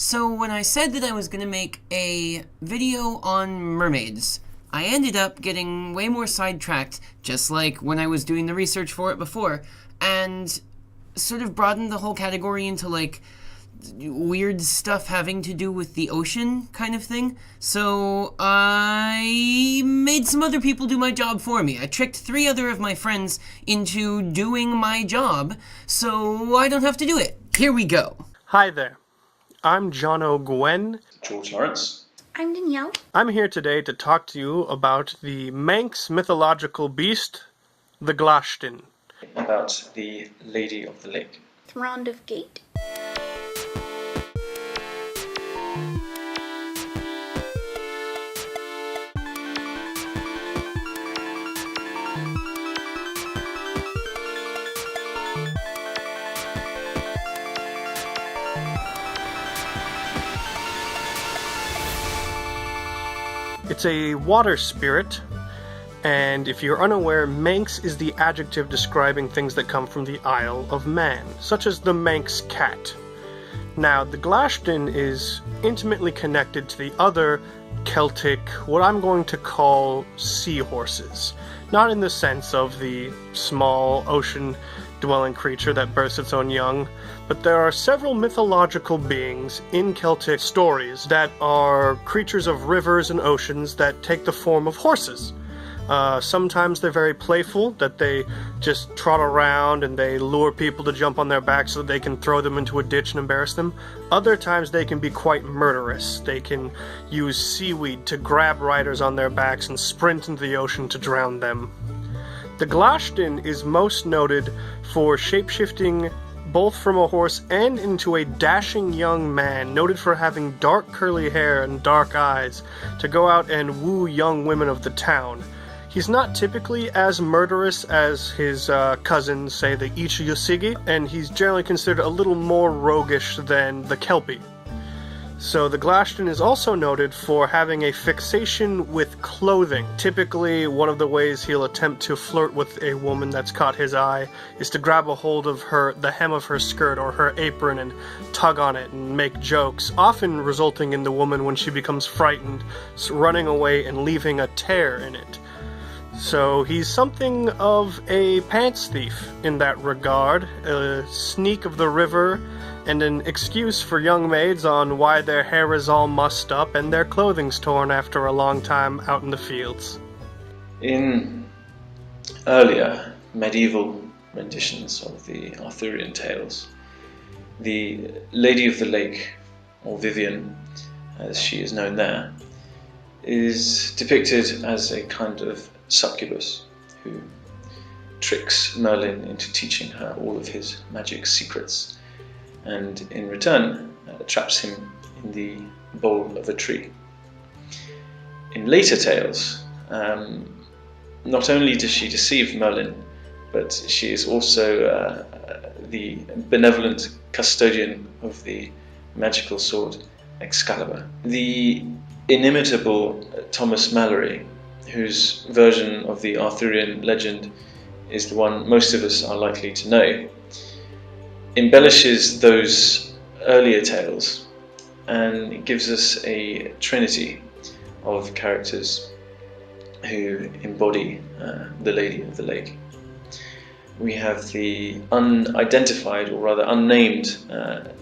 So when I said that I was going to make a video on mermaids, I ended up getting way more sidetracked, just like when I was doing the research for it before, and sort of broadened the whole category into like weird stuff having to do with the ocean kind of thing. So I made some other people do my job for me. I tricked 3 other of my friends into doing my job so I don't have to do it. Here we go. Hi there. I'm John O'Gwen. George Lawrence. I'm Danielle. I'm here today to talk to you about the Manx mythological beast, the Glaston. About the Lady of the Lake. Thrond of Gate. It's a water spirit, and if you're unaware, Manx is the adjective describing things that come from the Isle of Man, such as the Manx cat. Now, the Glaston is intimately connected to the other Celtic, what I'm going to call seahorses. Not in the sense of the small ocean-dwelling creature that births its own young, but there are several mythological beings in Celtic stories that are creatures of rivers and oceans that take the form of horses. Sometimes they're very playful, that they just trot around and they lure people to jump on their backs so that they can throw them into a ditch and embarrass them. Other times they can be quite murderous. They can use seaweed to grab riders on their backs and sprint into the ocean to drown them. The Glaston is most noted for shapeshifting both from a horse and into a dashing young man, noted for having dark curly hair and dark eyes, to go out and woo young women of the town. He's not typically as murderous as his cousins, say the Ichi-Yosigi, and he's generally considered a little more roguish than the Kelpie. So the Glaston is also noted for having a fixation with clothing. Typically, one of the ways he'll attempt to flirt with a woman that's caught his eye is to grab a hold of the hem of her skirt or her apron and tug on it and make jokes, often resulting in the woman, when she becomes frightened, running away and leaving a tear in it. So he's something of a pants thief in that regard, a sneak of the river, and an excuse for young maids on why their hair is all mussed up and their clothing's torn after a long time out in the fields. In earlier medieval renditions of the Arthurian tales, the Lady of the Lake, or Vivian, as she is known there, is depicted as a kind of succubus who tricks Merlin into teaching her all of his magic secrets, and in return traps him in the bole of a tree. In later tales, not only does she deceive Merlin, but she is also the benevolent custodian of the magical sword Excalibur. The inimitable Thomas Malory, whose version of the Arthurian legend is the one most of us are likely to know, embellishes those earlier tales and gives us a trinity of characters who embody the Lady of the Lake. We have the unidentified, or rather unnamed,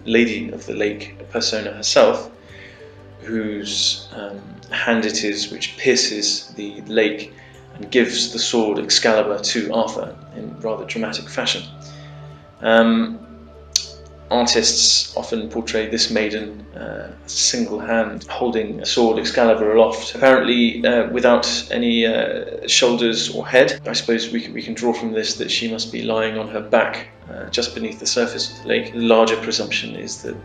Lady of the Lake persona herself, whose hand it is which pierces the lake and gives the sword Excalibur to Arthur in rather dramatic fashion. Artists often portray this maiden single hand holding a sword Excalibur aloft, apparently without any shoulders or head. I suppose we can draw from this that she must be lying on her back just beneath the surface of the lake. The larger presumption is that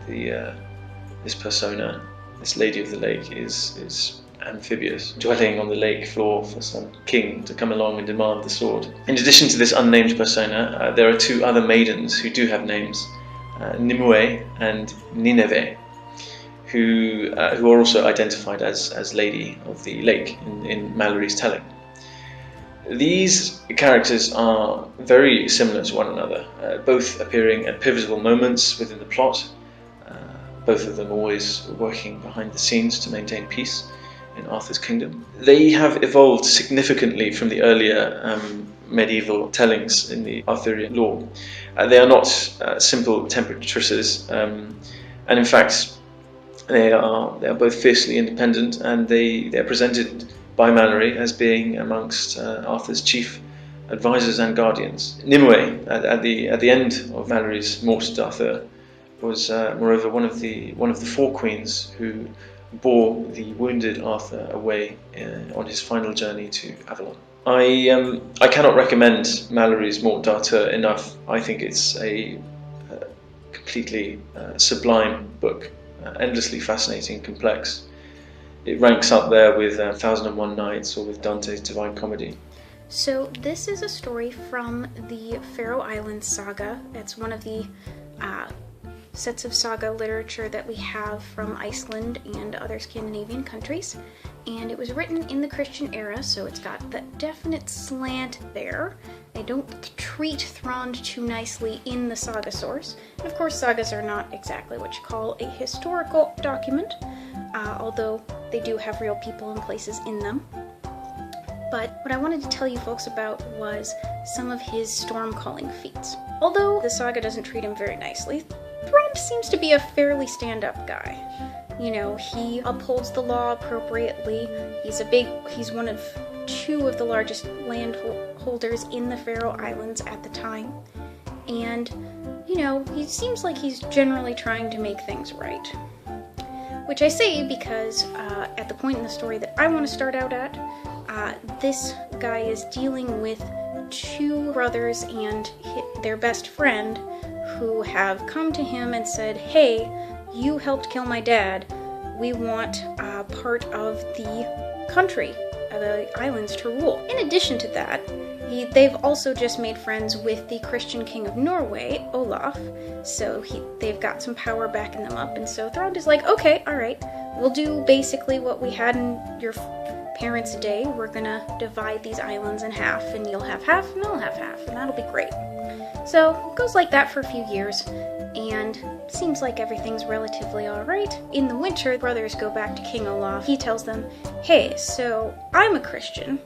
this persona, this Lady of the Lake, is amphibious, dwelling on the lake floor for some king to come along and demand the sword. In addition to this unnamed persona, there are 2 other maidens who do have names, Nimue and Nineveh, who are also identified as Lady of the Lake in Malory's telling. These characters are very similar to one another, both appearing at pivotal moments within the plot, both of them always working behind the scenes to maintain peace in Arthur's kingdom. They have evolved significantly from the earlier medieval tellings in the Arthurian lore. They are not simple temptresses, and in fact they are both fiercely independent, and they are presented by Malory as being amongst Arthur's chief advisors and guardians. Nimue, at the end of Malory's Morte d'Arthur, was moreover one of the four queens who bore the wounded Arthur away on his final journey to Avalon. I cannot recommend Malory's Morte d'Arthur enough. I think it's a completely sublime book, endlessly fascinating, complex. It ranks up there with Thousand and One Nights or with Dante's Divine Comedy. So this is a story from the Faroe Islands saga. It's one of the sets of saga literature that we have from Iceland and other Scandinavian countries. And it was written in the Christian era, so it's got that definite slant there. They don't treat Thrond too nicely in the saga source. And of course, sagas are not exactly what you call a historical document, although they do have real people and places in them. But what I wanted to tell you folks about was some of his storm-calling feats. Although the saga doesn't treat him very nicely, Thrond seems to be a fairly stand-up guy. You know, he upholds the law appropriately. He's one of two of the largest landholders in the Faroe Islands at the time. And, you know, he seems like he's generally trying to make things right. Which I say because at the point in the story that I want to start out at, this guy is dealing with two brothers and their best friend who have come to him and said, hey, you helped kill my dad. We want part of the country, the islands to rule. In addition to that, they've also just made friends with the Christian king of Norway, Olaf, so they've got some power backing them up, and so Thrond is like, okay, alright, we'll do basically what we had in your parents' day. We're gonna divide these islands in half, and you'll have half, and I'll have half, and that'll be great. So, it goes like that for a few years, and seems like everything's relatively alright. In the winter, brothers go back to King Olaf. He tells them, hey, so I'm a Christian.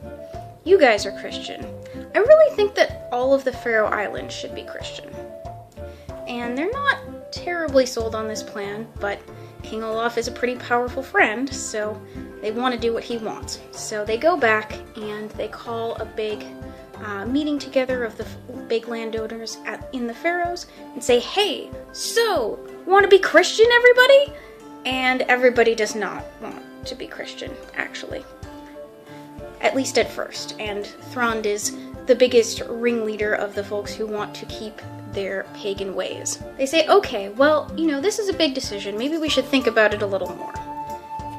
You guys are Christian. I really think that all of the Faroe Islands should be Christian. And they're not terribly sold on this plan, but King Olaf is a pretty powerful friend, so they want to do what he wants. So they go back and they call a big meeting together of the big landowners in the Faroes and say, hey, so, want to be Christian, everybody? And everybody does not want to be Christian, actually. At least at first. And Thrond is the biggest ringleader of the folks who want to keep their pagan ways. They say, okay, well, you know, this is a big decision. Maybe we should think about it a little more.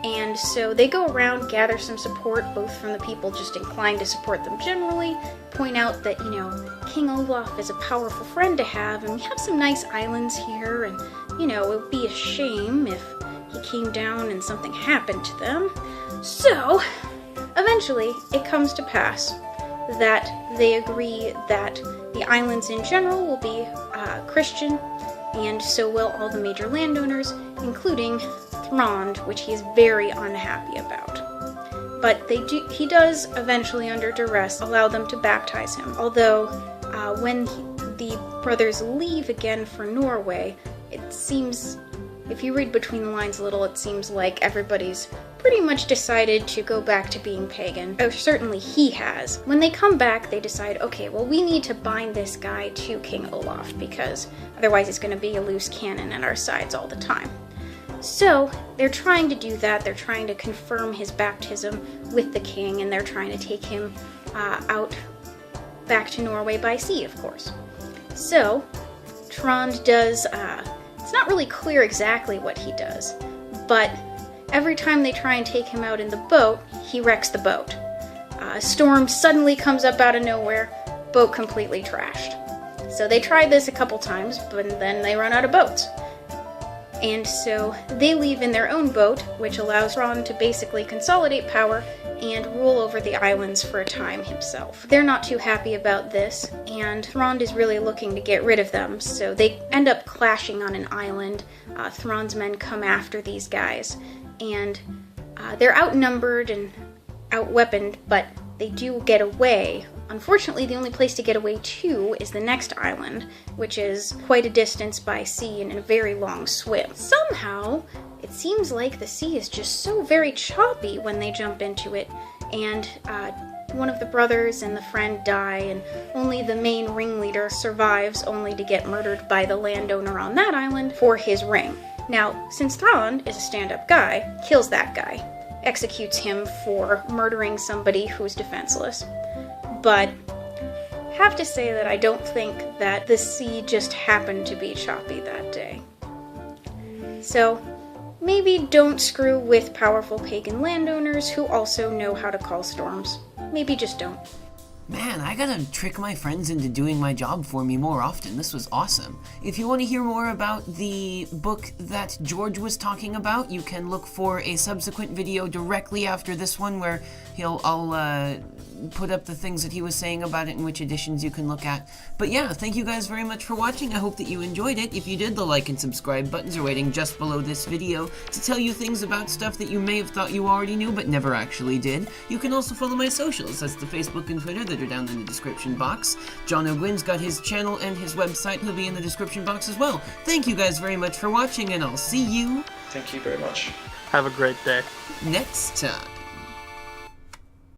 And so they go around, gather some support, both from the people just inclined to support them generally, point out that, you know, King Olaf is a powerful friend to have, and we have some nice islands here, and, you know, it would be a shame if he came down and something happened to them. So, eventually, it comes to pass that they agree that the islands in general will be Christian, and so will all the major landowners, including Thrond, which he is very unhappy about. But he does eventually, under duress, allow them to baptize him. Although, when the brothers leave again for Norway, it seems, if you read between the lines a little, it seems like everybody's pretty much decided to go back to being pagan. Or certainly he has. When they come back, they decide, okay, well, we need to bind this guy to King Olaf, because otherwise it's going to be a loose cannon at our sides all the time. So, they're trying to do that. They're trying to confirm his baptism with the king, and they're trying to take him out back to Norway by sea, of course. So, Thrond does, it's not really clear exactly what he does, but every time they try and take him out in the boat, he wrecks the boat. A storm suddenly comes up out of nowhere, boat completely trashed. So they tried this a couple times, but then they run out of boats. And so they leave in their own boat, which allows Thrawn to basically consolidate power and rule over the islands for a time himself. They're not too happy about this, and Thrawn is really looking to get rid of them, so they end up clashing on an island. Thrawn's men come after these guys, and they're outnumbered and outweaponed, but they do get away. Unfortunately, the only place to get away to is the next island, which is quite a distance by sea and a very long swim. Somehow, it seems like the sea is just so very choppy when they jump into it, and one of the brothers and the friend die, and only the main ringleader survives, only to get murdered by the landowner on that island for his ring. Now, since Thrawn is a stand-up guy, kills that guy, executes him for murdering somebody who's defenseless. But have to say that I don't think that the sea just happened to be choppy that day. So maybe don't screw with powerful pagan landowners who also know how to call storms. Maybe just don't. Man, I gotta trick my friends into doing my job for me more often. This was awesome. If you want to hear more about the book that George was talking about, you can look for a subsequent video directly after this one where I'll put up the things that he was saying about it and which editions you can look at. But yeah, thank you guys very much for watching. I hope that you enjoyed it. If you did, the like and subscribe buttons are waiting just below this video to tell you things about stuff that you may have thought you already knew but never actually did. You can also follow my socials. That's the Facebook and Twitter that are down in the description box. John O'Gwynn's got his channel and his website. He'll be in the description box as well. Thank you guys very much for watching, and I'll see you... Thank you very much. Have a great day. Next time.